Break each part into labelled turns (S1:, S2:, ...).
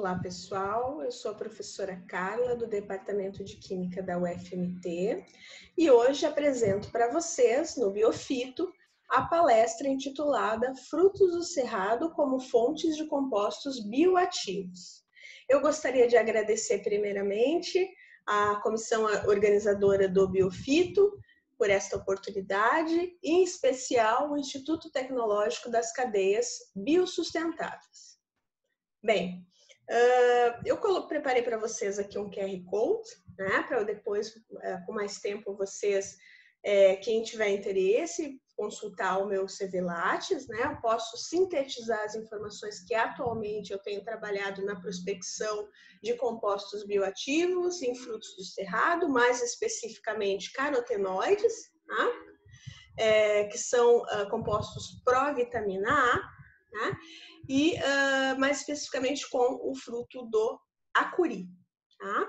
S1: Olá, pessoal. Eu sou a professora Carla, do Departamento de Química da UFMT, e hoje apresento para vocês, no Biofito, a palestra intitulada Frutos do Cerrado como fontes de compostos bioativos. Eu gostaria de agradecer primeiramente à comissão organizadora do Biofito por esta oportunidade, e em especial o Instituto Tecnológico das Cadeias Biossustentáveis. Bem, eu preparei para vocês aqui um QR Code, né, para depois, com mais tempo, vocês, quem tiver interesse, consultar o meu CV Lattes, né, eu posso sintetizar as informações que atualmente eu tenho trabalhado na prospecção de compostos bioativos em frutos do cerrado, mais especificamente carotenoides, tá? Que são compostos pró-vitamina A, né? E mais especificamente com o fruto do acuri, tá?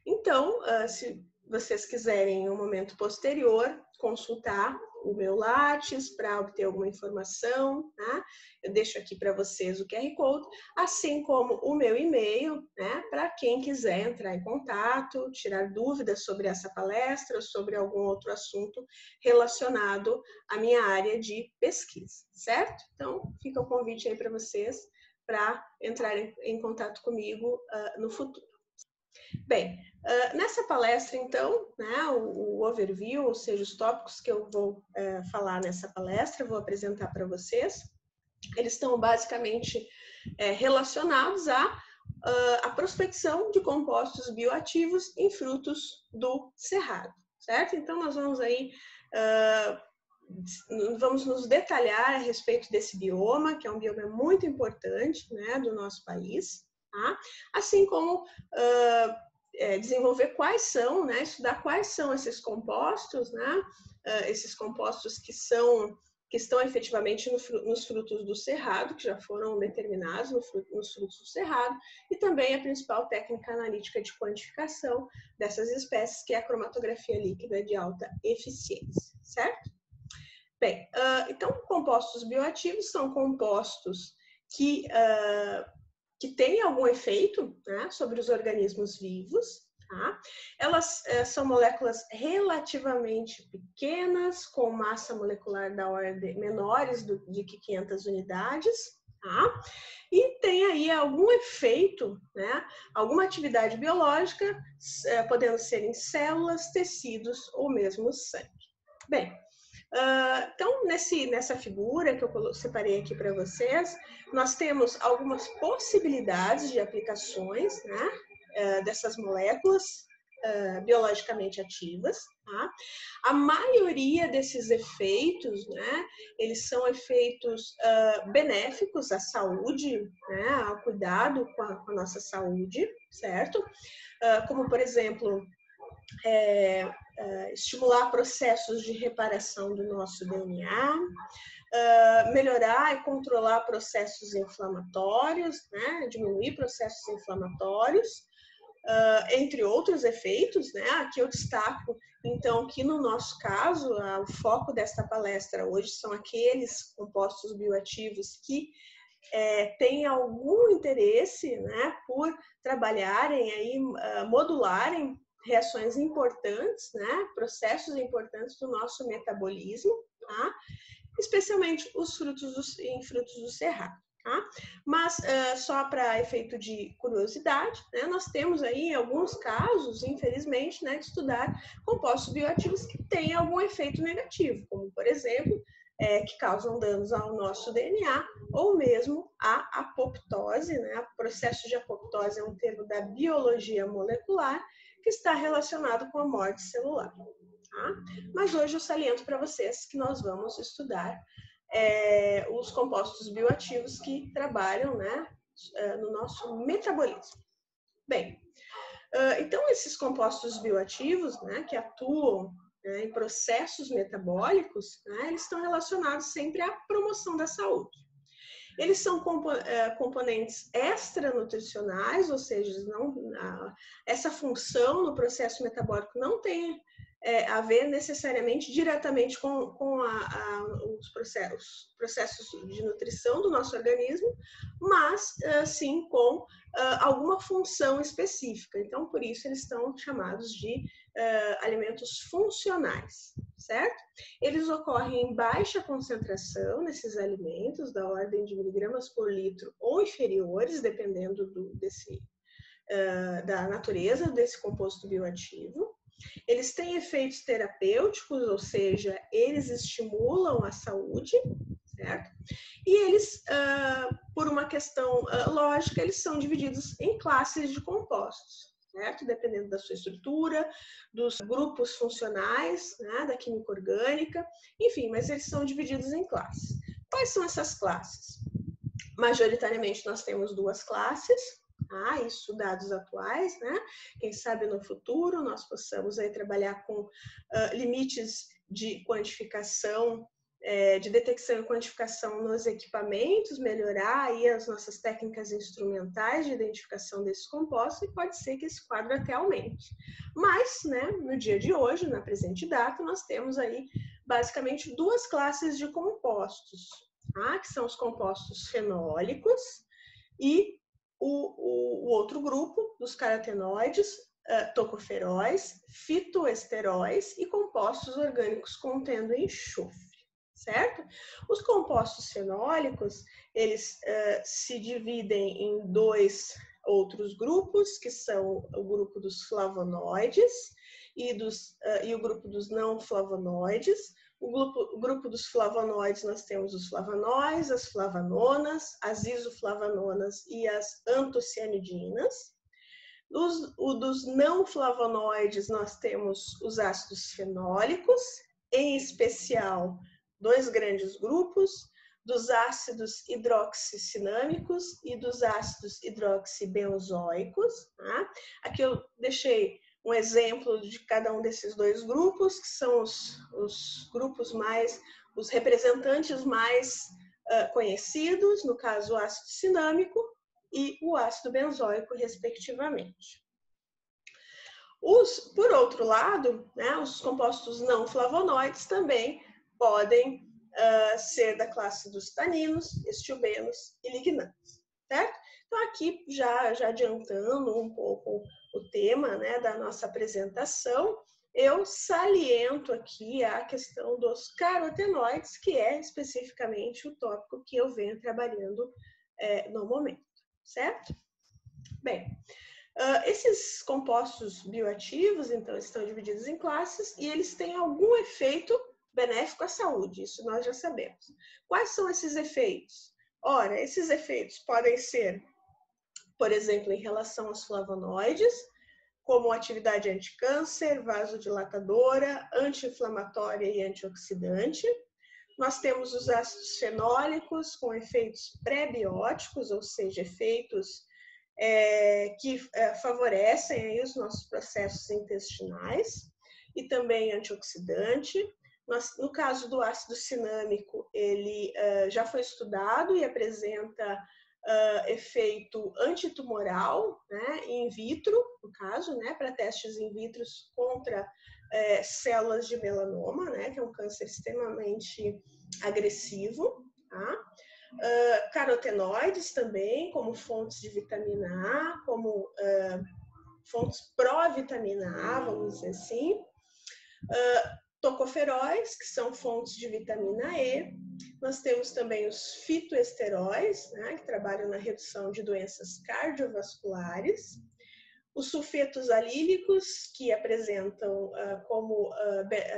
S1: Então, se vocês quiserem em um momento posterior consultar o meu Lattes para obter alguma informação, tá? Eu deixo aqui para vocês o QR Code, assim como o meu e-mail, né? Para quem quiser entrar em contato, tirar dúvidas sobre essa palestra ou sobre algum outro assunto relacionado à minha área de pesquisa, certo? Então, fica o convite aí para vocês para entrarem em contato comigo no futuro. Bem, nessa palestra, então, né, o overview, ou seja, os tópicos que eu vou falar nessa palestra, eu vou apresentar para vocês, eles estão basicamente relacionados à prospecção de compostos bioativos em frutos do cerrado, certo? Então, nós vamos aí, vamos nos detalhar a respeito desse bioma, que é um bioma muito importante, né, do nosso país, tá? Assim como desenvolver quais são, né, estudar quais são esses compostos, né, esses compostos que estão efetivamente nos frutos do cerrado, que já foram determinados nos frutos do cerrado, e também a principal técnica analítica de quantificação dessas espécies, que é a cromatografia líquida de alta eficiência, certo? Bem, então, compostos bioativos são compostos que têm algum efeito, né, sobre os organismos vivos, tá? Elas são moléculas relativamente pequenas, com massa molecular da ordem menores de que 500 unidades, tá? E tem aí algum efeito, né, alguma atividade biológica, podendo ser em células, tecidos ou mesmo sangue. Bem, então, nessa figura que eu separei aqui para vocês, nós temos algumas possibilidades de aplicações, né, dessas moléculas biologicamente ativas, tá? A maioria desses efeitos, né, eles são efeitos benéficos à saúde, né, ao cuidado com a nossa saúde, certo? Como, por exemplo, estimular processos de reparação do nosso DNA, melhorar e controlar processos inflamatórios, né, diminuir processos inflamatórios, entre outros efeitos, né? Aqui eu destaco, então, que no nosso caso, o foco desta palestra hoje são aqueles compostos bioativos que têm algum interesse, né, por trabalharem aí, modularem reações importantes, né, processos importantes do nosso metabolismo, tá? Especialmente os frutos do cerrado, tá? Mas só para efeito de curiosidade, né, nós temos aí em alguns casos, infelizmente, né, de estudar compostos bioativos que têm algum efeito negativo, como por exemplo, que causam danos ao nosso DNA, ou mesmo a apoptose, né? O processo de apoptose é um termo da biologia molecular que está relacionado com a morte celular. Tá? Mas hoje eu saliento para vocês que nós vamos estudar os compostos bioativos que trabalham, né, no nosso metabolismo. Bem, então esses compostos bioativos, né, que atuam em processos metabólicos, né, eles estão relacionados sempre à promoção da saúde. Eles são componentes extranutricionais, ou seja, essa função no processo metabólico não tem a ver necessariamente diretamente com os processos de nutrição do nosso organismo, mas sim com alguma função específica. Então, por isso, eles estão chamados de alimentos funcionais, certo? Eles ocorrem em baixa concentração nesses alimentos, da ordem de miligramas por litro ou inferiores, dependendo da natureza desse composto bioativo. Eles têm efeitos terapêuticos, ou seja, eles estimulam a saúde, certo? E eles, por uma questão lógica, eles são divididos em classes de compostos, certo? Dependendo da sua estrutura, dos grupos funcionais, né, da química orgânica, enfim, mas eles são divididos em classes. Quais são essas classes? Majoritariamente nós temos 2 classes, isso dados atuais, né? Quem sabe no futuro nós possamos aí trabalhar com limites de quantificação, de detecção e quantificação nos equipamentos, melhorar aí as nossas técnicas instrumentais de identificação desses compostos, e pode ser que esse quadro até aumente. Mas, né, no dia de hoje, na presente data, nós temos aí basicamente 2 classes de compostos, que são os compostos fenólicos e o outro grupo dos carotenoides, tocoferóis, fitoesteróis e compostos orgânicos contendo enxofre, certo? Os compostos fenólicos, eles se dividem em 2 outros grupos, que são o grupo dos flavonoides e o grupo dos não flavonoides. O grupo dos flavonoides, nós temos os flavonóis, as flavanonas, as isoflavanonas e as antocianidinas. Dos não flavonoides, nós temos os ácidos fenólicos, em especial 2 grandes grupos, dos ácidos hidroxicinâmicos e dos ácidos hidroxibenzoicos. Tá? Aqui eu deixei um exemplo de cada um desses 2 grupos, que são os grupos os representantes mais conhecidos, no caso o ácido cinâmico e o ácido benzoico, respectivamente. Por outro lado, né, os compostos não flavonoides também podem ser da classe dos taninos, estiobenos e lignanos, certo? Então, aqui, já adiantando um pouco o tema, né, da nossa apresentação, eu saliento aqui a questão dos carotenoides, que é especificamente o tópico que eu venho trabalhando no momento, certo? Bem, esses compostos bioativos, então, estão divididos em classes e eles têm algum efeito benéfico à saúde, isso nós já sabemos. Quais são esses efeitos? Ora, esses efeitos podem ser, por exemplo, em relação aos flavonoides, como atividade anticâncer, vasodilatadora, anti-inflamatória e antioxidante. Nós temos os ácidos fenólicos com efeitos pré-bióticos, ou seja, efeitos que favorecem aí os nossos processos intestinais, e também antioxidante. No caso do ácido cinâmico, ele já foi estudado e apresenta efeito antitumoral, né, in vitro, no caso, né, para testes in vitro contra células de melanoma, né, que é um câncer extremamente agressivo, tá? Carotenoides também, como fontes de vitamina A, como fontes pró-vitamina A, vamos dizer assim. Tocoferóis, que são fontes de vitamina E. Nós temos também os fitoesteróis, né, que trabalham na redução de doenças cardiovasculares. Os sulfetos alílicos, que apresentam como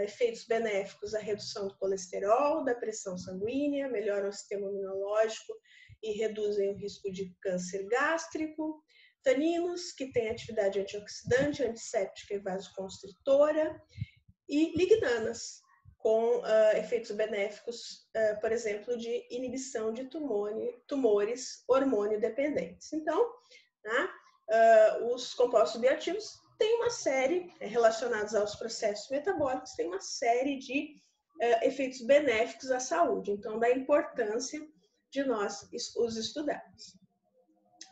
S1: efeitos benéficos a redução do colesterol, da pressão sanguínea, melhoram o sistema imunológico e reduzem o risco de câncer gástrico. Taninos, que têm atividade antioxidante, antisséptica e vasoconstritora. E lignanas, com efeitos benéficos, por exemplo, de inibição de tumores hormônio-dependentes. Então, né, os compostos bioativos têm uma série, relacionados aos processos metabólicos, tem uma série de efeitos benéficos à saúde. Então, da importância de nós os estudarmos.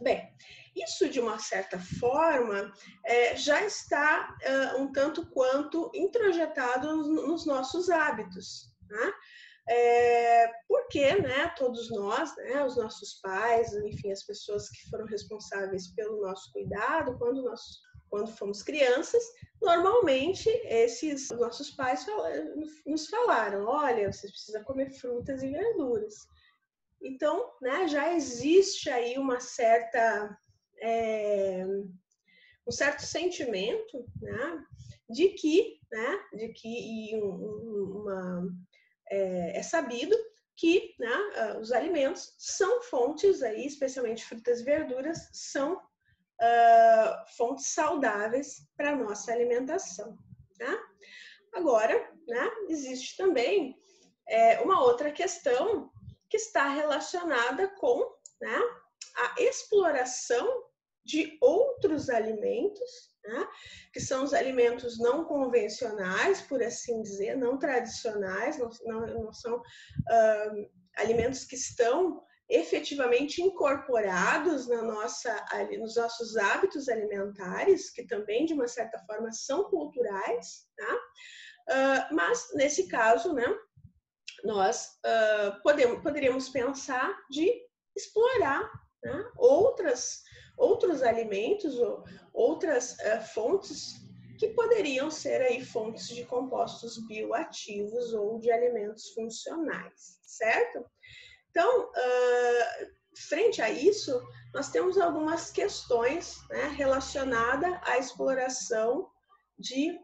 S1: Bem, isso de uma certa forma já está um tanto quanto introjetado nos nossos hábitos, né? Porque, né, todos nós, né, os nossos pais, enfim, as pessoas que foram responsáveis pelo nosso cuidado, quando fomos crianças, normalmente esses nossos pais nos falaram: olha, você precisa comer frutas e verduras. Então, né, já existe aí um certo sentimento, né, de que é sabido que, né, os alimentos são fontes aí, especialmente frutas e verduras, são fontes saudáveis para a nossa alimentação. Né? Agora, né, existe também uma outra questão que está relacionada com, né, a exploração de outros alimentos, né, que são os alimentos não convencionais, por assim dizer, não tradicionais, não são alimentos que estão efetivamente incorporados nos nossos hábitos alimentares, que também, de uma certa forma, são culturais, tá? Mas, nesse caso, né, nós poderíamos pensar de explorar, né, outros alimentos ou outras fontes que poderiam ser aí fontes de compostos bioativos ou de alimentos funcionais, certo? Então, frente a isso, nós temos algumas questões, né, relacionadas à exploração de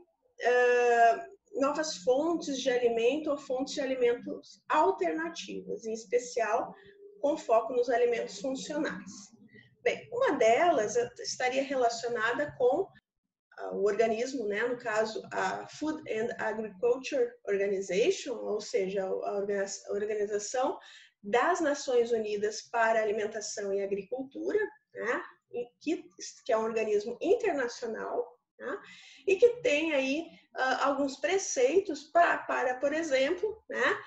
S1: novas fontes de alimento ou fontes de alimentos alternativas, em especial com foco nos alimentos funcionais. Bem, uma delas estaria relacionada com o organismo, né, no caso a Food and Agriculture Organization, ou seja, a Organização das Nações Unidas para a Alimentação e Agricultura, né, que é um organismo internacional, né, e que tem aí alguns preceitos para, por exemplo, né,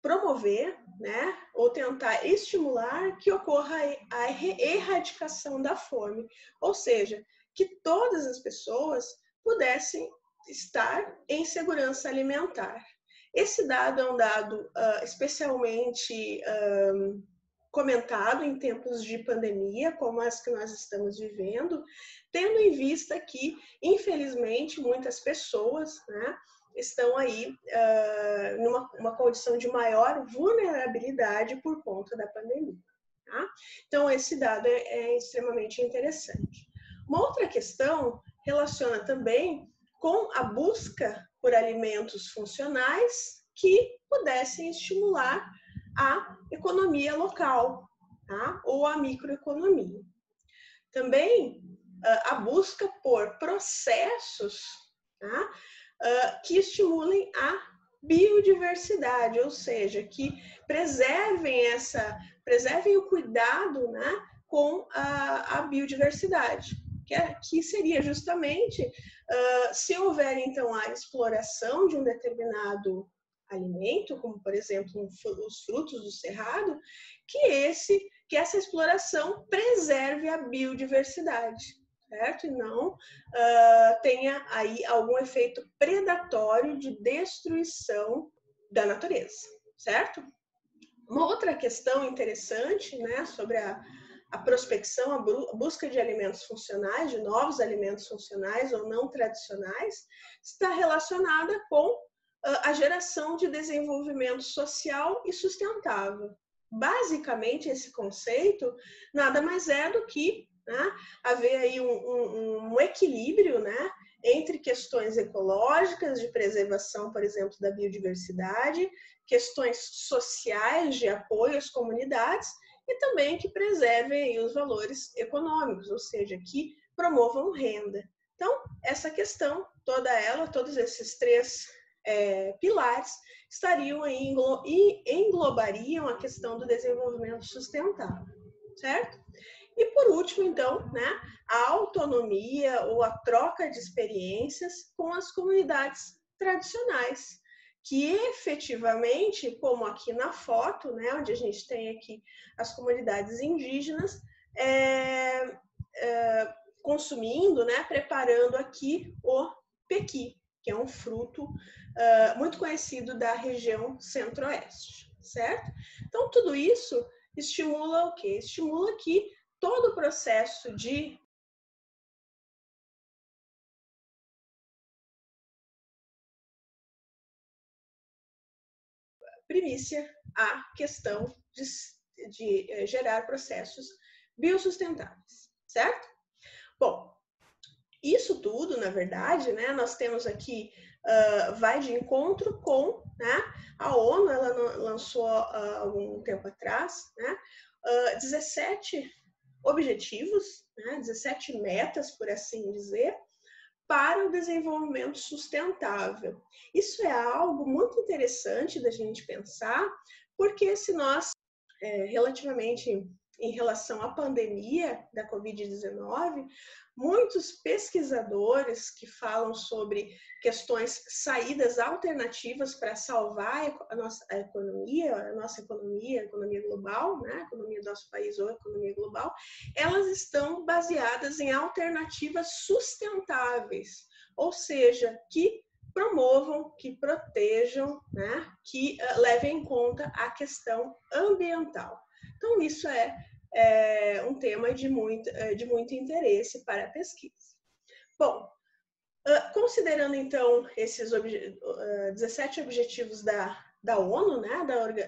S1: promover, né, ou tentar estimular que ocorra a erradicação da fome, ou seja, que todas as pessoas pudessem estar em segurança alimentar. Esse dado é um dado especialmente comentado em tempos de pandemia, como as que nós estamos vivendo, tendo em vista que, infelizmente, muitas pessoas, né, estão aí numa condição de maior vulnerabilidade por conta da pandemia. Tá? Então, esse dado é extremamente interessante. Uma outra questão relaciona também com a busca por alimentos funcionais que pudessem estimular a economia local, tá? Ou a microeconomia. Também a busca por processos, tá? Que estimulem a biodiversidade, ou seja, que preservem o cuidado, né, com a biodiversidade, que seria justamente se houver então a exploração de um determinado alimento, como por exemplo os frutos do cerrado, que essa exploração preserve a biodiversidade, certo? E não tenha aí algum efeito predatório de destruição da natureza, certo? Uma outra questão interessante, né, sobre a prospecção, a busca de alimentos funcionais, de novos alimentos funcionais ou não tradicionais, está relacionada com a geração de desenvolvimento social e sustentável. Basicamente, esse conceito nada mais é do que, né, haver aí um equilíbrio, né, entre questões ecológicas, de preservação, por exemplo, da biodiversidade, questões sociais de apoio às comunidades e também que preservem os valores econômicos, ou seja, que promovam renda. Então, essa questão, todos esses três pilares estariam aí, englobariam a questão do desenvolvimento sustentável, certo? E por último, então, né, a autonomia ou a troca de experiências com as comunidades tradicionais, que efetivamente, como aqui na foto, né, onde a gente tem aqui as comunidades indígenas, consumindo, né, preparando aqui o pequi, que é um fruto muito conhecido da região centro-oeste, certo? Então, tudo isso estimula o quê? Estimula que todo o processo de primícia à questão de gerar processos biossustentáveis, certo? Bom, isso tudo, na verdade, né, nós temos aqui, vai de encontro com, né, a ONU, ela lançou algum tempo atrás, né, 17 objetivos, né, 17 metas, por assim dizer, para o desenvolvimento sustentável. Isso é algo muito interessante da gente pensar, porque se nós, relativamente em relação à pandemia da Covid-19, muitos pesquisadores que falam sobre questões, saídas alternativas para salvar a nossa economia, a economia global, né? A economia do nosso país ou a economia global, elas estão baseadas em alternativas sustentáveis, ou seja, que promovam, que protejam, né? Que levem em conta a questão ambiental. Então, isso é um tema de muito interesse para a pesquisa. Bom, considerando, então, esses 17 objetivos da ONU, né,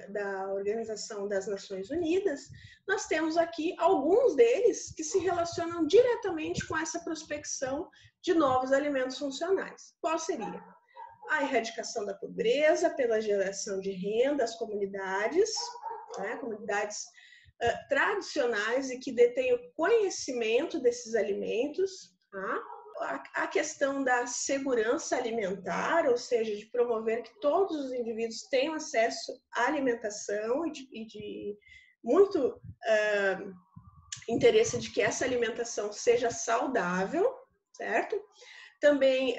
S1: da Organização das Nações Unidas, nós temos aqui alguns deles que se relacionam diretamente com essa prospecção de novos alimentos funcionais. Qual seria? A erradicação da pobreza pela geração de renda às comunidades, né, comunidades tradicionais e que detêm o conhecimento desses alimentos, tá? A questão da segurança alimentar, ou seja, de promover que todos os indivíduos tenham acesso à alimentação e de muito interesse de que essa alimentação seja saudável, certo? Também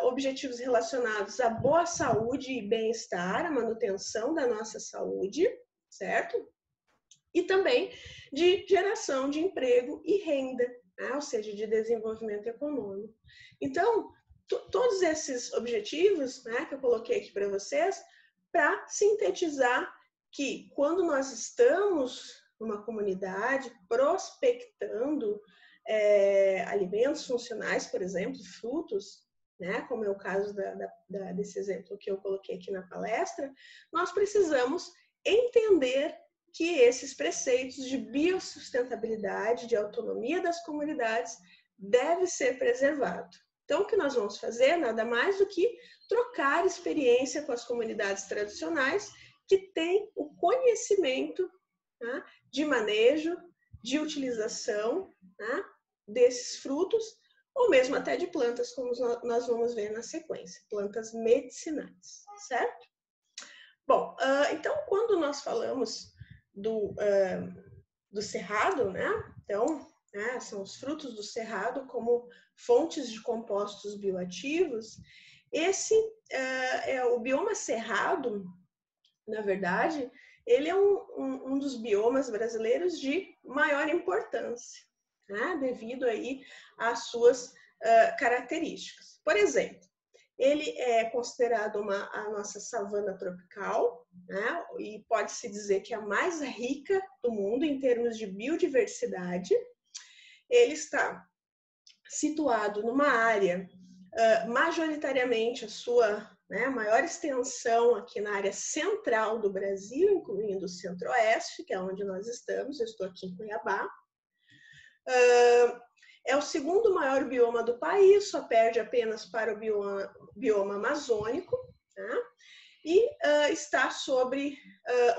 S1: objetivos relacionados à boa saúde e bem-estar, a manutenção da nossa saúde, certo? E também de geração de emprego e renda, né? Ou seja, de desenvolvimento econômico. Então, todos esses objetivos, né, que eu coloquei aqui para vocês, para sintetizar que quando nós estamos numa comunidade prospectando alimentos funcionais, por exemplo, frutos, né, como é o caso desse exemplo que eu coloquei aqui na palestra, nós precisamos entender que esses preceitos de biosustentabilidade, de autonomia das comunidades, deve ser preservado. Então, o que nós vamos fazer, nada mais do que trocar experiência com as comunidades tradicionais que têm o conhecimento, né, de manejo, de utilização, né, desses frutos, ou mesmo até de plantas, como nós vamos ver na sequência, plantas medicinais, certo? Bom, então, quando nós falamos do cerrado, né? Então, né, são os frutos do cerrado como fontes de compostos bioativos. Esse o bioma cerrado, na verdade, ele é um dos biomas brasileiros de maior importância, né? Devido aí às suas características. Por exemplo, ele é considerado a nossa savana tropical, né? E pode-se dizer que é a mais rica do mundo em termos de biodiversidade. Ele está situado numa área, majoritariamente a sua maior extensão aqui na área central do Brasil, incluindo o centro-oeste, que é onde nós estamos. Eu estou aqui em Cuiabá. É o segundo maior bioma do país, só perde apenas para o bioma amazônico, né? E está sobre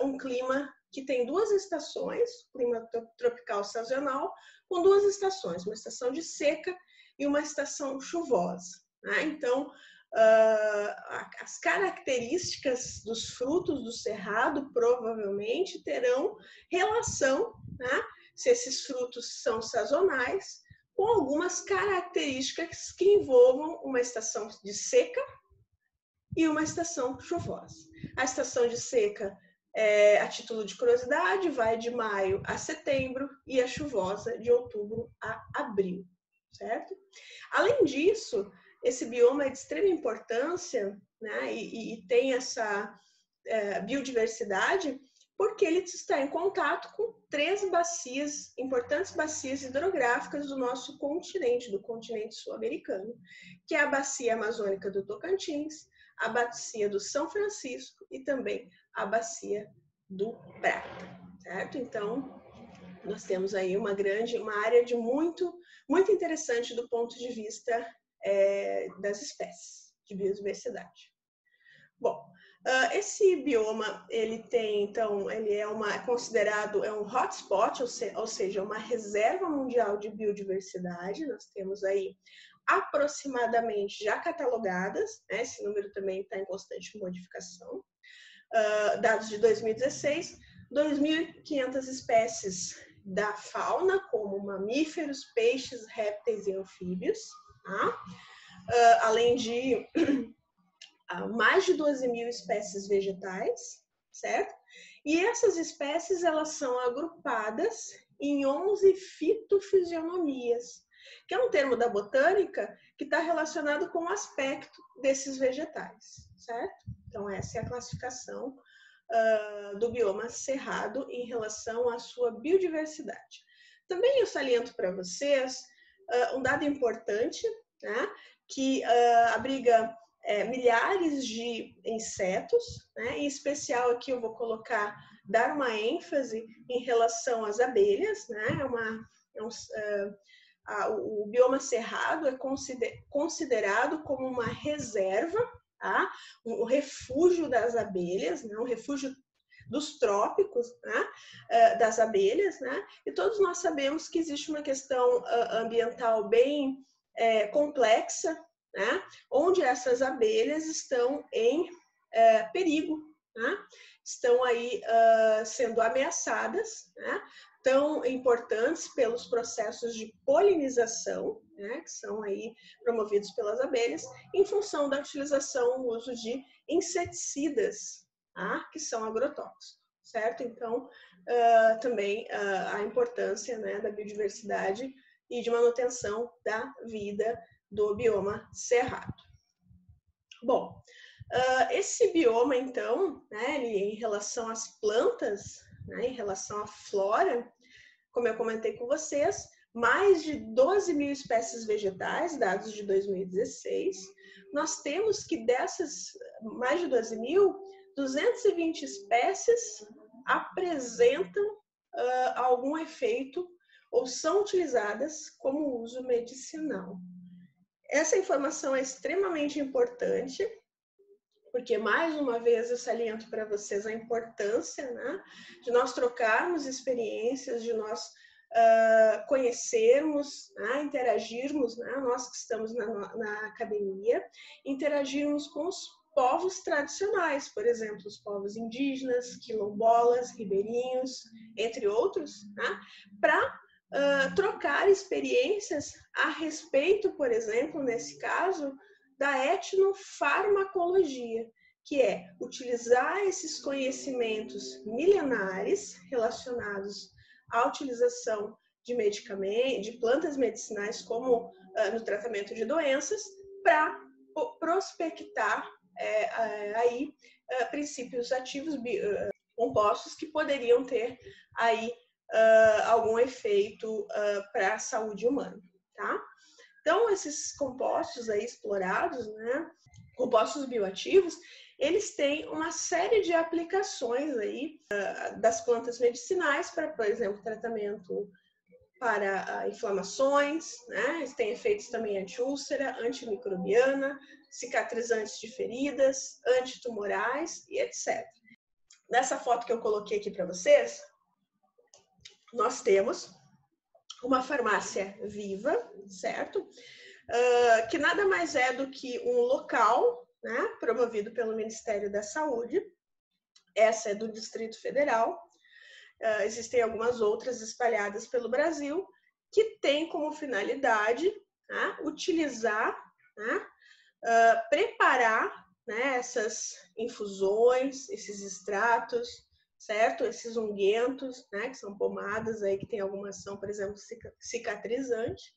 S1: um clima que tem duas estações, clima tropical sazonal, com duas estações, uma estação de seca e uma estação chuvosa, né? Então, as características dos frutos do cerrado provavelmente terão relação, né, se esses frutos são sazonais, com algumas características que envolvam uma estação de seca e uma estação chuvosa. A estação de seca A título de curiosidade, vai de maio a setembro e a chuvosa de outubro a abril, certo? Além disso, esse bioma é de extrema importância, né, e tem essa biodiversidade porque ele está em contato com 3 bacias, importantes bacias hidrográficas do nosso continente, do continente sul-americano, que é a bacia amazônica do Tocantins, a bacia do São Francisco e também a bacia do Prata, certo? Então, nós temos aí uma área de muito interessante do ponto de vista das espécies, de biodiversidade. Bom, esse bioma, ele tem, então, ele é considerado um hotspot, ou seja, uma reserva mundial de biodiversidade. Nós temos aí aproximadamente já catalogadas, né? Esse número também está em constante modificação. Dados de 2016, 2.500 espécies da fauna, como mamíferos, peixes, répteis e anfíbios, tá? Além de mais de 12.000 espécies vegetais, certo? E essas espécies, elas são agrupadas em 11 fitofisionomias, que é um termo da botânica que está relacionado com o aspecto desses vegetais, certo? Então, essa é a classificação do bioma cerrado em relação à sua biodiversidade. Também eu saliento para vocês um dado importante, né, que abriga milhares de insetos, né? Em especial aqui eu vou dar uma ênfase em relação às abelhas, né? O bioma cerrado é considerado como uma reserva, tá? Um refúgio das abelhas, né? Um refúgio dos trópicos, né? Das abelhas, né? E todos nós sabemos que existe uma questão ambiental bem complexa, né? Onde essas abelhas estão em perigo, né? Estão aí sendo ameaçadas, né? Tão importantes pelos processos de polinização, né? Que são aí promovidos pelas abelhas, em função da utilização, o uso de inseticidas, tá? Que são agrotóxicos, certo? Então, também a importância, né, da biodiversidade e de manutenção da vida do bioma cerrado. Bom, esse bioma, então, né, em relação às plantas, né, em relação à flora, como eu comentei com vocês, mais de 12.000 espécies vegetais, dados de 2016. Nós temos que dessas mais de 12.000, 220 espécies apresentam algum efeito ou são utilizadas como uso medicinal. Essa informação é extremamente importante, porque, mais uma vez, eu saliento para vocês a importância, né, de nós trocarmos experiências, de nós conhecermos, né, interagirmos, né, nós que estamos na academia, interagirmos com os povos tradicionais, por exemplo, os povos indígenas, quilombolas, ribeirinhos, entre outros, né, para trocar experiências a respeito, por exemplo, nesse caso, da etnofarmacologia, que é utilizar esses conhecimentos milenares relacionados à utilização de medicamentos, de plantas medicinais, como no tratamento de doenças, para prospectar aí princípios ativos compostos que poderiam ter aí algum efeito para a saúde humana, tá? Então, esses compostos aí explorados, né, compostos bioativos, eles têm uma série de aplicações aí das plantas medicinais para, por exemplo, tratamento para inflamações, né? Eles têm efeitos também anti-úlcera, antimicrobiana, cicatrizantes de feridas, antitumorais e etc. Nessa foto que eu coloquei aqui para vocês, nós temos uma farmácia viva, certo? Que nada mais é do que um local, né, promovido pelo Ministério da Saúde. Essa é do Distrito Federal. Existem algumas outras espalhadas pelo Brasil que tem como finalidade, né, utilizar, né, preparar, né, essas infusões, esses extratos, certo? Esses unguentos, né, que são pomadas aí que tem alguma ação, por exemplo, cicatrizante,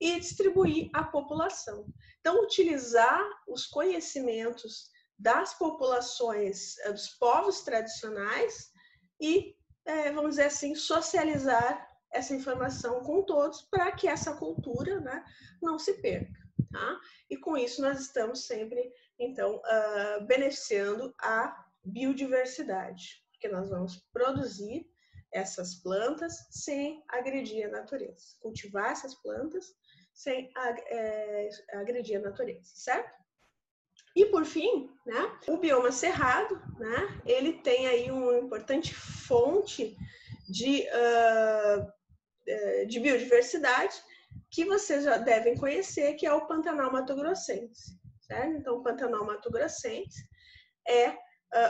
S1: e distribuir à população. Então, utilizar os conhecimentos das populações, dos povos tradicionais e, vamos dizer assim, socializar essa informação com todos para que essa cultura, né, não se perca. Tá? E com isso nós estamos sempre, então, beneficiando a biodiversidade, porque nós vamos produzir essas plantas sem agredir a natureza, cultivar essas plantas sem agredir a natureza, certo? E por fim, né, o bioma cerrado, né, ele tem aí uma importante fonte de biodiversidade que vocês já devem conhecer, que é o Pantanal Mato-Grossense, certo? Então, o Pantanal Mato-Grossense é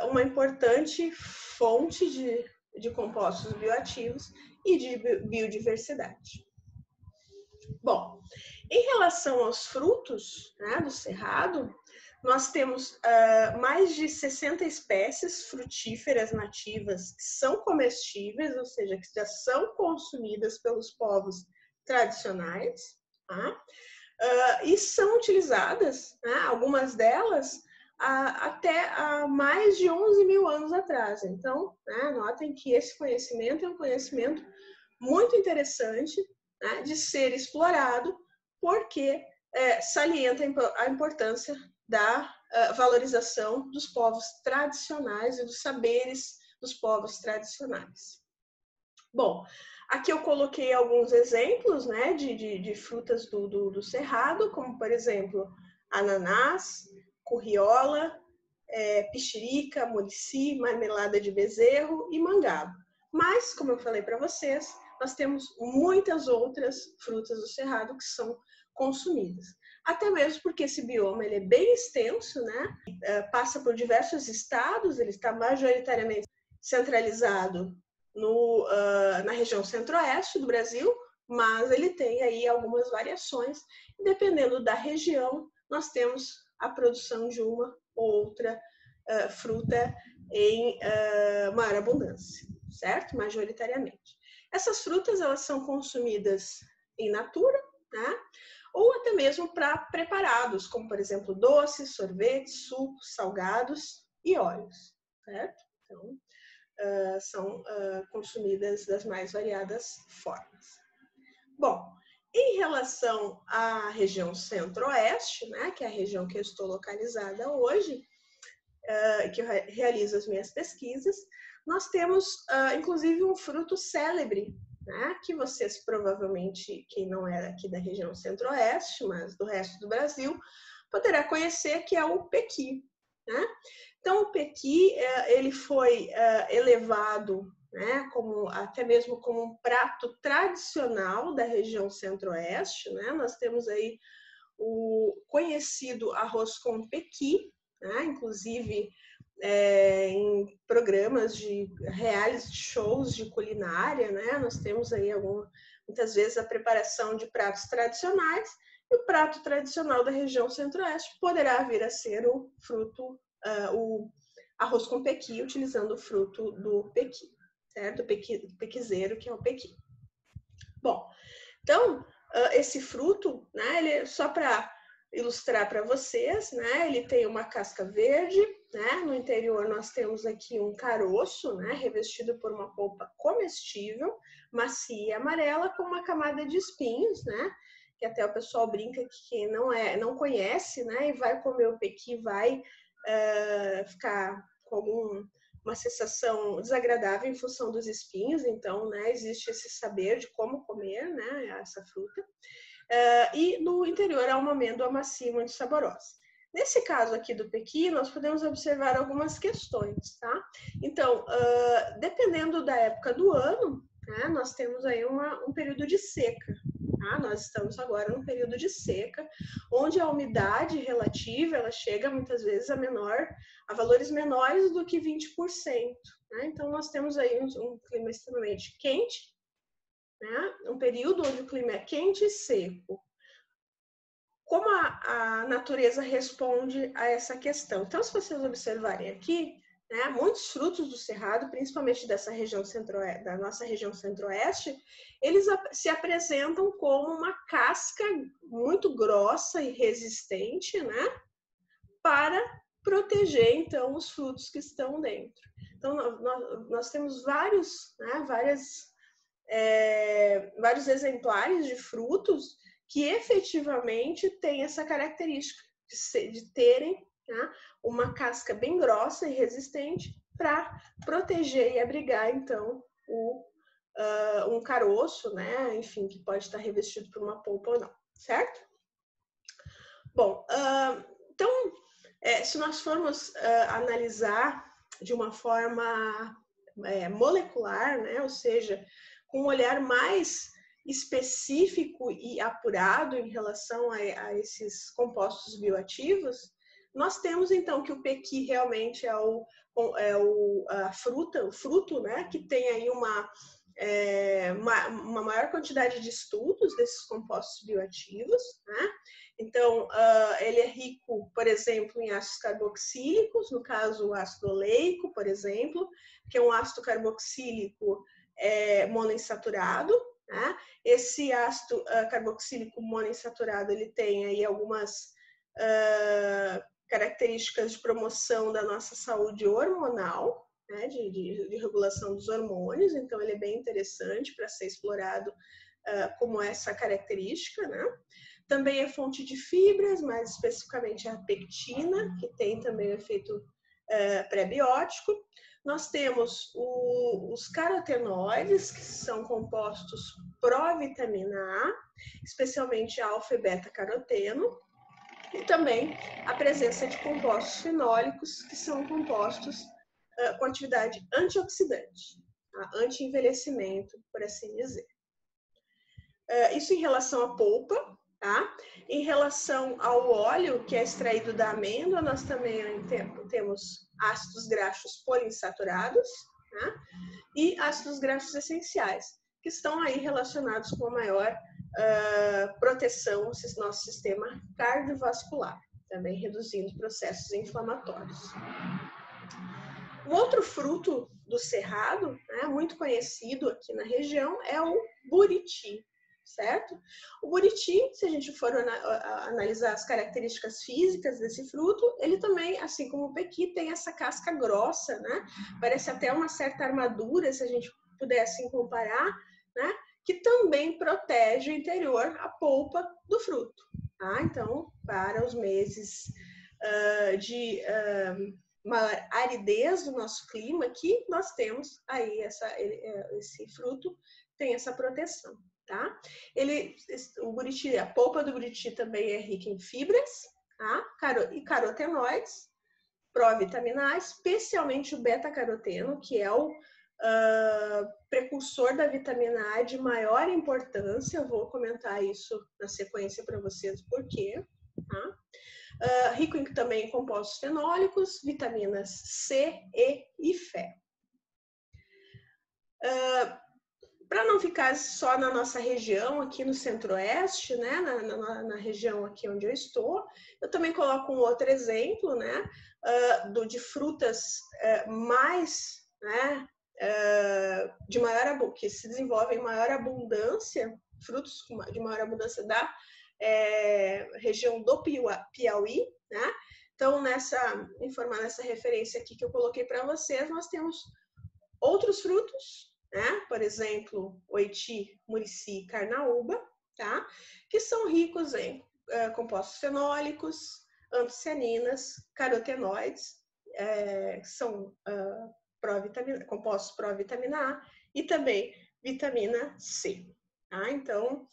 S1: uma importante fonte de compostos bioativos e de biodiversidade. Bom, em relação aos frutos, né, do cerrado, nós temos mais de 60 espécies frutíferas nativas que são comestíveis, ou seja, que já são consumidas pelos povos tradicionais, tá? E são utilizadas, né, algumas delas, até há mais de 11 mil anos atrás. Então, né, notem que esse conhecimento é um conhecimento muito interessante, né, de ser explorado, porque salienta a importância da valorização dos povos tradicionais e dos saberes dos povos tradicionais. Bom, aqui eu coloquei alguns exemplos, né, de frutas do cerrado, como, por exemplo, ananás, curriola, pixirica, murici, marmelada de bezerro e mangaba. Mas, como eu falei para vocês, nós temos muitas outras frutas do cerrado que são consumidas. Até mesmo porque esse bioma ele é bem extenso, né? Passa por diversos estados, ele está majoritariamente centralizado na região centro-oeste do Brasil, mas ele tem aí algumas variações. Dependendo da região, nós temos a produção de uma ou outra fruta em maior abundância, certo? Majoritariamente. Essas frutas elas são consumidas in natura, né? Ou até mesmo para preparados, como por exemplo doces, sorvetes, sucos, salgados e óleos, certo? Então, são consumidas das mais variadas formas. Bom, em relação à região centro-oeste, né, que é a região que eu estou localizada hoje, que eu realizo as minhas pesquisas, nós temos, inclusive, um fruto célebre, né, que vocês provavelmente, quem não é aqui da região centro-oeste, mas do resto do Brasil, poderá conhecer, que é o pequi, né? Então, o pequi, ele foi elevado, né, até mesmo como um prato tradicional da região centro-oeste, né? Nós temos aí o conhecido arroz com pequi, né? Inclusive em programas de reality shows de culinária, né? Nós temos aí muitas vezes a preparação de pratos tradicionais, e o prato tradicional da região centro-oeste poderá vir a ser o o arroz com pequi, utilizando o fruto do pequi, certo? O pequizeiro, que é o pequi. Bom, então, esse fruto, né, ele, só para ilustrar para vocês, né, ele tem uma casca verde, né, no interior nós temos aqui um caroço, né, revestido por uma polpa comestível, macia e amarela, com uma camada de espinhos, né, que até o pessoal brinca que quem não conhece, né, e vai comer o pequi vai ficar com uma sensação desagradável em função dos espinhos. Então, né, existe esse saber de como comer, né, essa fruta. E no interior há uma amêndoa macia muito saborosa. Nesse caso aqui do pequi, nós podemos observar algumas questões, tá? Então, dependendo da época do ano, né, nós temos aí um período de seca. Tá? Nós estamos agora num período de seca, onde a umidade relativa ela chega muitas vezes a valores menores do que 20%. Né? Então, nós temos aí um clima extremamente quente, né? Um período onde o clima é quente e seco. Como a natureza responde a essa questão? Então, se vocês observarem aqui, né, muitos frutos do cerrado, principalmente dessa região da nossa região centro-oeste, eles se apresentam como uma casca muito grossa e resistente, né, para proteger, então, os frutos que estão dentro. Então, nós temos vários exemplares de frutos que efetivamente têm essa característica de terem, né, uma casca bem grossa e resistente para proteger e abrigar, então, um caroço, né, enfim, que pode estar revestido por uma polpa ou não, certo? Bom, então, se nós formos analisar de uma forma molecular, né, ou seja, com um olhar mais específico e apurado em relação a esses compostos bioativos, nós temos então que o pequi realmente é o fruto, né, que tem aí uma maior quantidade de estudos desses compostos bioativos, né? Então, ele é rico, por exemplo, em ácidos carboxílicos, no caso o ácido oleico, por exemplo, que é um ácido carboxílico monoinsaturado, né? Esse ácido carboxílico monoinsaturado, ele tem aí algumas características de promoção da nossa saúde hormonal, né, de regulação dos hormônios, então ele é bem interessante para ser explorado como essa característica, né? Também é fonte de fibras, mais especificamente a pectina, que tem também o efeito pré-biótico. Nós temos os carotenoides, que são compostos pró-vitamina A, especialmente alfa e beta-caroteno, e também a presença de compostos fenólicos, que são compostos com atividade antioxidante, tá? Anti-envelhecimento, por assim dizer. Isso em relação à polpa, tá? Em relação ao óleo que é extraído da amêndoa, nós também temos ácidos graxos poliinsaturados, tá? E ácidos graxos essenciais, que estão aí relacionados com a maior proteção do nosso sistema cardiovascular, também reduzindo processos inflamatórios. Um outro fruto do cerrado, né, muito conhecido aqui na região, é o buriti, certo? O buriti, se a gente for analisar as características físicas desse fruto, ele também, assim como o pequi, tem essa casca grossa, né? Parece até uma certa armadura, se a gente puder assim comparar, né? Que também protege o interior, a polpa do fruto, tá? Então, para os meses de maior aridez do nosso clima, aqui nós temos aí esse fruto tem essa proteção, tá? O buriti, a polpa do buriti também é rica em fibras, tá? E carotenoides, pró-vitamina A, especialmente o beta-caroteno, que é o precursor da vitamina A de maior importância. Eu vou comentar isso na sequência para vocês por quê, tá? Rico também em compostos fenólicos, vitaminas C, E e Fe. Para não ficar só na nossa região, aqui no centro-oeste, né, na região aqui onde eu estou, eu também coloco um outro exemplo, né, de frutas mais, né, que se desenvolvem em maior abundância, frutos de maior abundância da região do Piauí, né? Então, nessa referência aqui que eu coloquei para vocês, nós temos outros frutos, né? Por exemplo, oiti, murici e carnaúba, tá? Que são ricos em compostos fenólicos, antocianinas, carotenoides, que são compostos pró-vitamina A e também vitamina C. Tá? Então,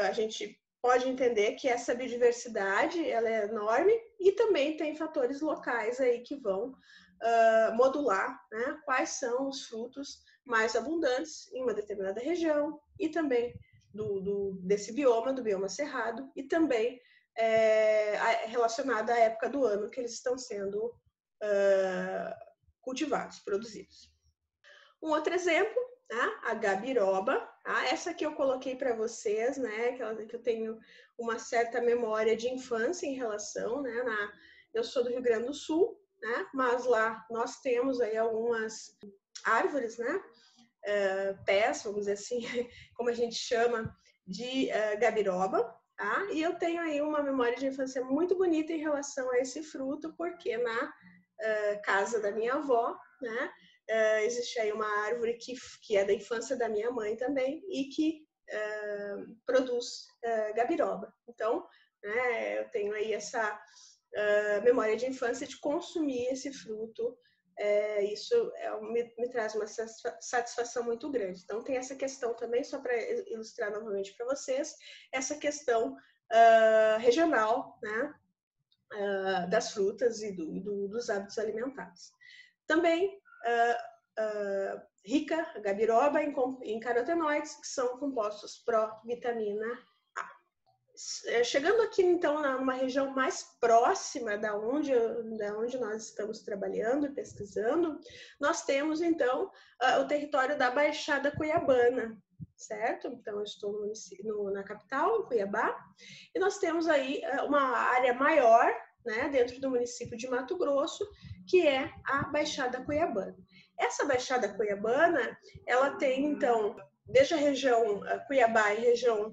S1: a gente pode entender que essa biodiversidade ela é enorme e também tem fatores locais aí que vão modular, né, quais são os frutos mais abundantes em uma determinada região e também desse bioma, do bioma cerrado, e também relacionado à época do ano que eles estão sendo cultivados, produzidos. Um outro exemplo, tá? A gabiroba, tá? Essa aqui eu coloquei para vocês, né? Que eu tenho uma certa memória de infância em relação, né? Eu sou do Rio Grande do Sul, né? Mas lá nós temos aí algumas árvores, né? Pés, vamos dizer assim, como a gente chama, de gabiroba, tá? E eu tenho aí uma memória de infância muito bonita em relação a esse fruto, porque na casa da minha avó, né, existe aí uma árvore que é da infância da minha mãe também e que produz gabiroba. Então, né, eu tenho aí essa memória de infância de consumir esse fruto. Isso me traz uma satisfação muito grande. Então, tem essa questão também, só para ilustrar novamente para vocês, essa questão regional, né, das frutas e dos hábitos alimentares. Também rica, gabiroba, em carotenoides, que são compostos pró-vitamina A. Chegando aqui, então, numa região mais próxima da onde nós estamos trabalhando e pesquisando, nós temos, então, o território da Baixada Cuiabana, certo? Então, eu estou na capital, em Cuiabá, e nós temos aí uma área maior, né, dentro do município de Mato Grosso, que é a Baixada Cuiabana. Essa Baixada Cuiabana, ela tem, então, desde a região Cuiabá e região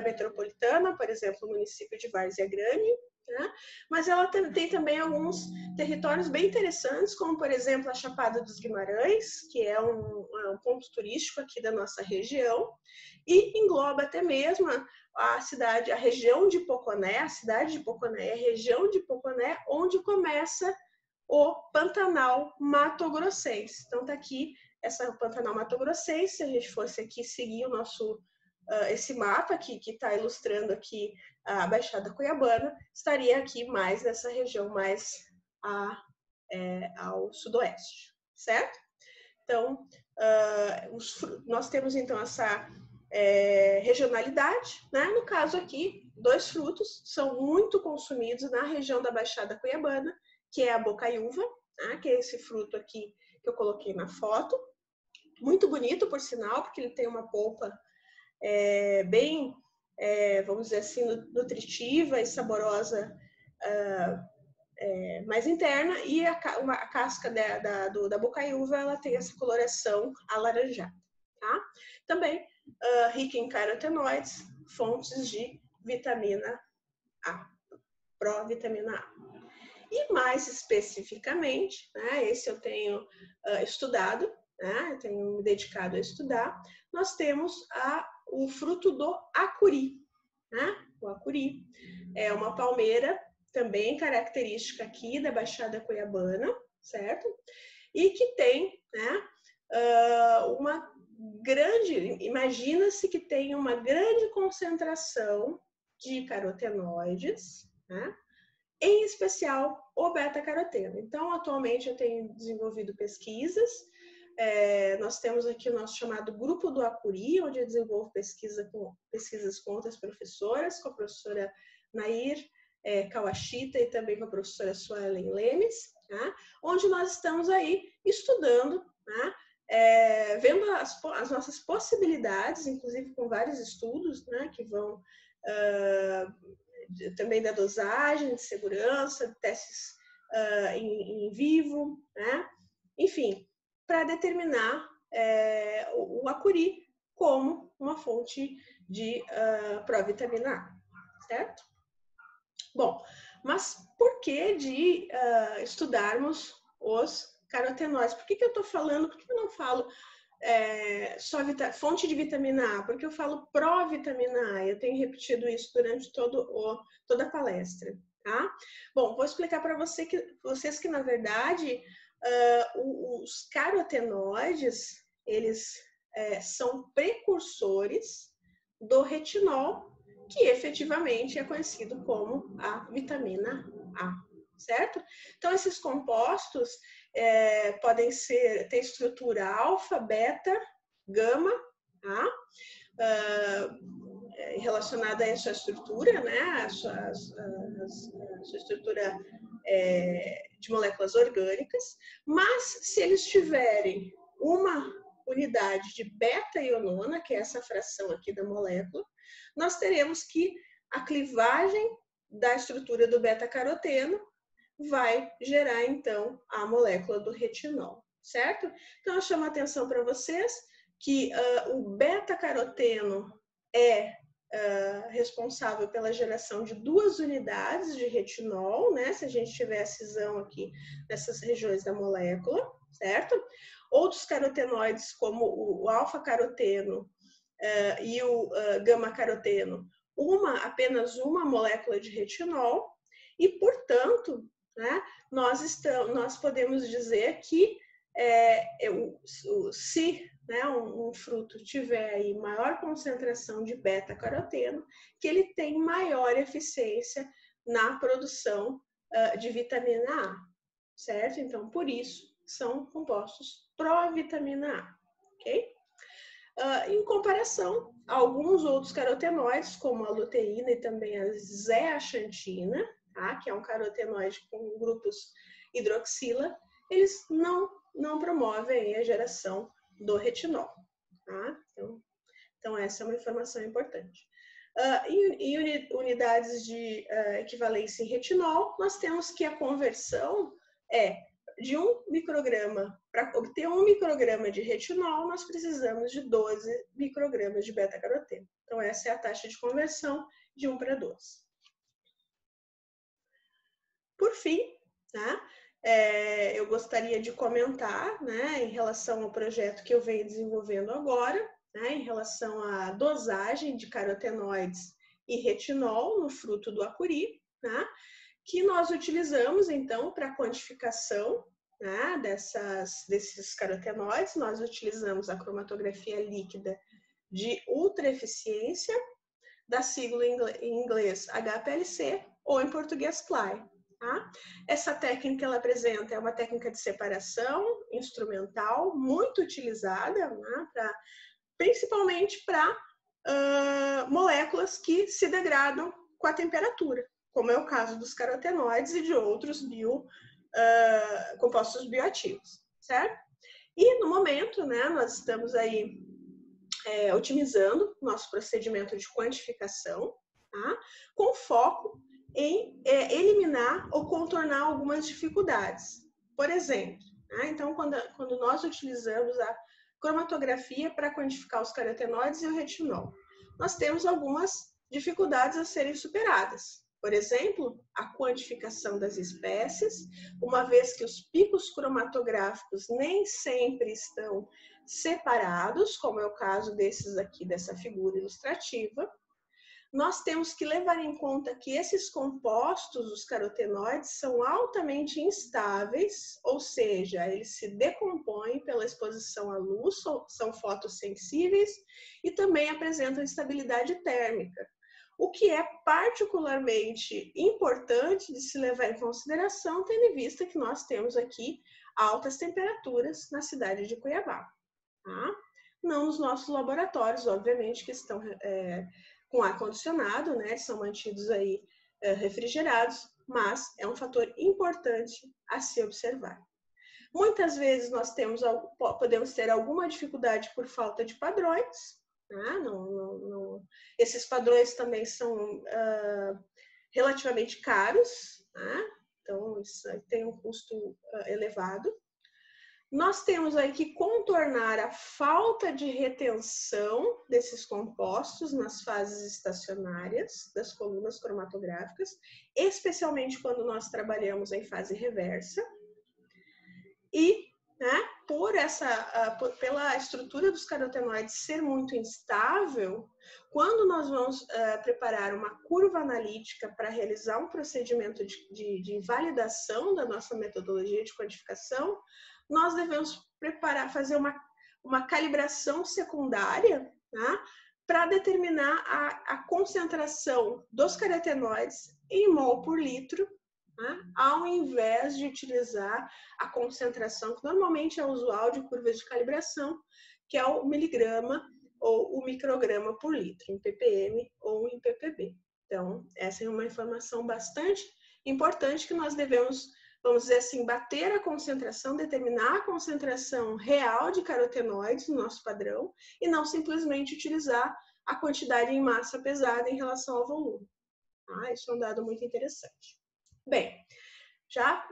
S1: metropolitana, por exemplo, o município de Várzea Grande, né? Mas ela tem também alguns territórios bem interessantes, como, por exemplo, a Chapada dos Guimarães, que é um ponto turístico aqui da nossa região, e engloba até mesmo a cidade, a região de Poconé, a cidade de Poconé, a região de Poconé, onde começa o Pantanal Mato Grossense. Então, está aqui essa Pantanal Mato Grossense. Se a gente fosse aqui seguir o nosso esse mapa que está ilustrando aqui a Baixada Cuiabana, estaria aqui mais nessa região mais ao sudoeste, certo? Então, nós temos então essa regionalidade, né? No caso aqui, 2 frutos são muito consumidos na região da Baixada Cuiabana, que é a bocaiúva, né? Que é esse fruto aqui que eu coloquei na foto. Muito bonito, por sinal, porque ele tem uma polpa bem, vamos dizer assim, nutritiva e saborosa, mais interna, e a casca da bocaiúva, ela tem essa coloração alaranjada, tá? Também rica em carotenoides, fontes de vitamina A, pró-vitamina A. E mais especificamente, né, esse eu tenho estudado, né, eu tenho me dedicado a estudar, nós temos o fruto do acuri, né? O acuri é uma palmeira também característica aqui da Baixada Cuiabana, certo? E que tem, né, uma grande, imagina-se que tem uma grande concentração de carotenoides, né? Em especial o beta-caroteno. Então, atualmente eu tenho desenvolvido pesquisas. Nós temos aqui o nosso chamado Grupo do Acuri, onde eu desenvolvo pesquisas com outras professoras, com a professora Nair Kawashita e também com a professora Suelen Lemes, tá? Onde nós estamos aí estudando, né? Vendo as nossas possibilidades, inclusive com vários estudos, né, que vão também da dosagem, de segurança, testes em vivo, né? Enfim, para determinar o acuri como uma fonte de provitamina A, certo? Bom, mas por que de estudarmos os carotenoides? Por que eu estou falando, por que eu não falo só fonte de vitamina A? Porque eu falo pró-vitamina A, eu tenho repetido isso durante toda a palestra, tá? Bom, vou explicar para vocês que, na verdade, os carotenoides, eles são precursores do retinol, que efetivamente é conhecido como a vitamina A, certo? Então, esses compostos podem ter estrutura alfa, beta, gama, tá? Relacionada a essa estrutura, né? A sua estrutura de moléculas orgânicas, mas se eles tiverem uma unidade de beta-ionona, que é essa fração aqui da molécula, nós teremos que a clivagem da estrutura do beta-caroteno vai gerar, então, a molécula do retinol, certo? Então, eu chamo a atenção para vocês que o beta-caroteno é responsável pela geração de 2 unidades de retinol, né? Se a gente tiver a cisão aqui nessas regiões da molécula, certo? Outros carotenoides, como o alfa-caroteno e o gama-caroteno, apenas uma molécula de retinol, e, portanto, né, nós podemos dizer que se né, um fruto tiver aí maior concentração de beta-caroteno, que ele tem maior eficiência na produção de vitamina A, certo? Então, por isso, são compostos pró-vitamina A, ok? Em comparação, alguns outros carotenoides, como a luteína e também a zeaxantina, tá? Que é um carotenoide com grupos hidroxila, eles não promovem a geração do retinol. Tá? Então, essa é uma informação importante. Em unidades de equivalência em retinol, nós temos que a conversão é de 1 micrograma. Para obter 1 micrograma de retinol, nós precisamos de 12 microgramas de beta-caroteno. Então, essa é a taxa de conversão de 1 para 2. Por fim, tá? Eu gostaria de comentar, né, em relação ao projeto que eu venho desenvolvendo agora, né, em relação à dosagem de carotenoides e retinol no fruto do acuri, né, que nós utilizamos, então, para quantificação, né, desses carotenoides. Nós utilizamos a cromatografia líquida de ultra eficiência, da sigla em inglês HPLC, ou em português CLY. Tá? Essa técnica ela apresenta é uma técnica de separação instrumental muito utilizada, né, principalmente para moléculas que se degradam com a temperatura, como é o caso dos carotenoides e de outros compostos bioativos, certo? E no momento, né, nós estamos aí otimizando nosso procedimento de quantificação, tá? Com foco em eliminar ou contornar algumas dificuldades. Por exemplo, né? Então, quando nós utilizamos a cromatografia para quantificar os carotenoides e o retinol, nós temos algumas dificuldades a serem superadas. Por exemplo, a quantificação das espécies, uma vez que os picos cromatográficos nem sempre estão separados, como é o caso desses aqui, dessa figura ilustrativa. Nós temos que levar em conta que esses compostos, os carotenoides, são altamente instáveis, ou seja, eles se decompõem pela exposição à luz, são fotossensíveis e também apresentam instabilidade térmica, o que é particularmente importante de se levar em consideração, tendo em vista que nós temos aqui altas temperaturas na cidade de Cuiabá. Tá? Não nos nossos laboratórios, obviamente, que estão com ar-condicionado, né? São mantidos aí refrigerados, mas é um fator importante a se observar. Muitas vezes nós podemos ter alguma dificuldade por falta de padrões, né? Esses padrões também são relativamente caros, né? Então isso tem um custo elevado. Nós temos aí que contornar a falta de retenção desses compostos nas fases estacionárias das colunas cromatográficas, especialmente quando nós trabalhamos em fase reversa. E, né, pela estrutura dos carotenoides ser muito instável, quando nós vamos preparar uma curva analítica para realizar um procedimento de validação da nossa metodologia de quantificação, nós devemos fazer uma calibração secundária, né, para determinar a concentração dos carotenoides em mol por litro, né, ao invés de utilizar a concentração que normalmente é usual de curvas de calibração, que é o miligrama ou o micrograma por litro, em ppm ou em ppb. Então, essa é uma informação bastante importante que nós devemos, vamos dizer assim, bater a concentração, determinar a concentração real de carotenoides no nosso padrão e não simplesmente utilizar a quantidade em massa pesada em relação ao volume. Isso é um dado muito interessante. Bem,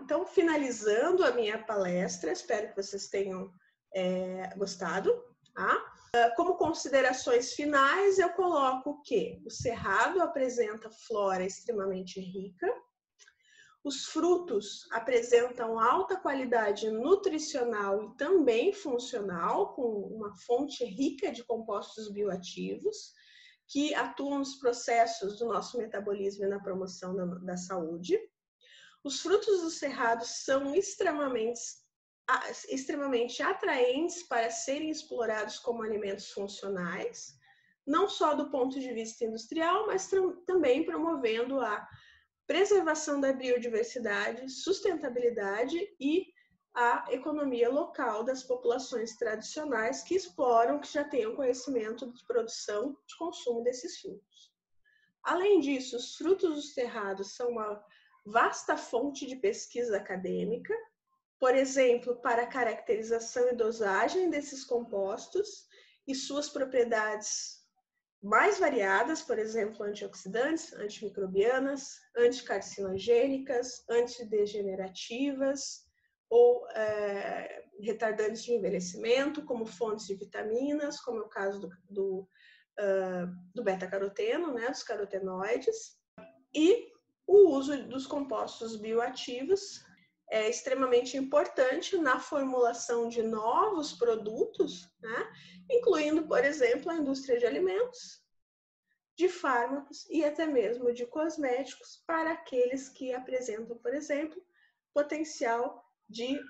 S1: Então, finalizando a minha palestra, espero que vocês tenham gostado. Tá? Como considerações finais, eu coloco que o cerrado apresenta flora extremamente rica, os frutos apresentam alta qualidade nutricional e também funcional, com uma fonte rica de compostos bioativos, que atuam nos processos do nosso metabolismo e na promoção da saúde. Os frutos do cerrado são extremamente atraentes para serem explorados como alimentos funcionais, não só do ponto de vista industrial, mas também promovendo a preservação da biodiversidade, sustentabilidade e a economia local das populações tradicionais que exploram, que já tenham conhecimento de produção e de consumo desses frutos. Além disso, os frutos do cerrado são uma vasta fonte de pesquisa acadêmica, por exemplo, para a caracterização e dosagem desses compostos e suas propriedades mais variadas, por exemplo, antioxidantes, antimicrobianas, anticarcinogênicas, antidegenerativas ou retardantes de envelhecimento, como fontes de vitaminas, como é o caso do beta-caroteno, né, dos carotenoides, e o uso dos compostos bioativos é extremamente importante na formulação de novos produtos, né? Incluindo, por exemplo, a indústria de alimentos, de fármacos e até mesmo de cosméticos para aqueles que apresentam, por exemplo, potencial de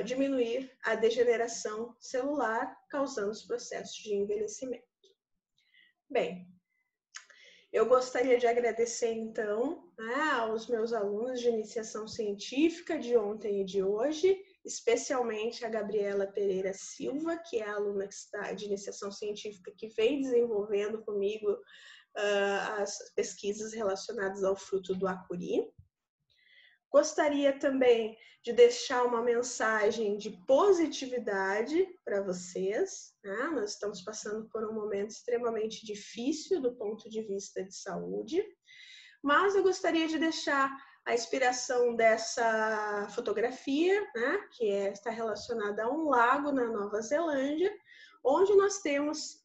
S1: diminuir a degeneração celular, causando os processos de envelhecimento. Bem, eu gostaria de agradecer, então, aos meus alunos de iniciação científica de ontem e de hoje, especialmente a Gabriela Pereira Silva, que é a aluna de iniciação científica que vem desenvolvendo comigo as pesquisas relacionadas ao fruto do acuri. Gostaria também de deixar uma mensagem de positividade para vocês, né? Nós estamos passando por um momento extremamente difícil do ponto de vista de saúde, mas eu gostaria de deixar a inspiração dessa fotografia, né? Que está relacionada a um lago na Nova Zelândia, onde nós temos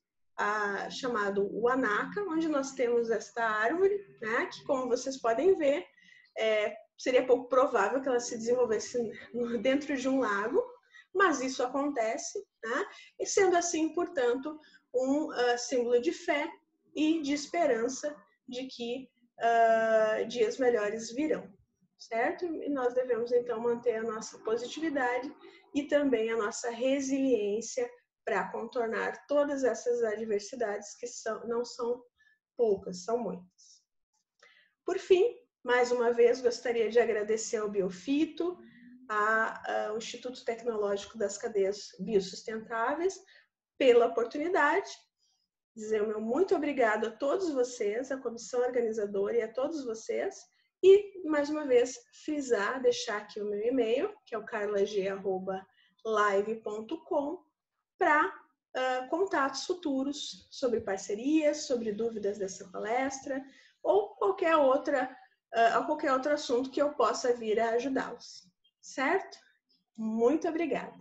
S1: chamado Wanaka, onde nós temos esta árvore, né? Que, como vocês podem ver, seria pouco provável que ela se desenvolvesse dentro de um lago, mas isso acontece, né? E sendo assim, portanto, um símbolo de fé e de esperança de que dias melhores virão, certo? E nós devemos, então, manter a nossa positividade e também a nossa resiliência para contornar todas essas adversidades que não são poucas, são muitas. Por fim, mais uma vez, gostaria de agradecer ao Biofito, ao Instituto Tecnológico das Cadeias Biossustentáveis, pela oportunidade. Dizer o meu muito obrigado a todos vocês, à comissão organizadora e a todos vocês. E, mais uma vez, frisar, deixar aqui o meu e-mail, que é o carlag@live.com, para contatos futuros sobre parcerias, sobre dúvidas dessa palestra ou qualquer outro assunto que eu possa vir a ajudá-los. Certo? Muito obrigada!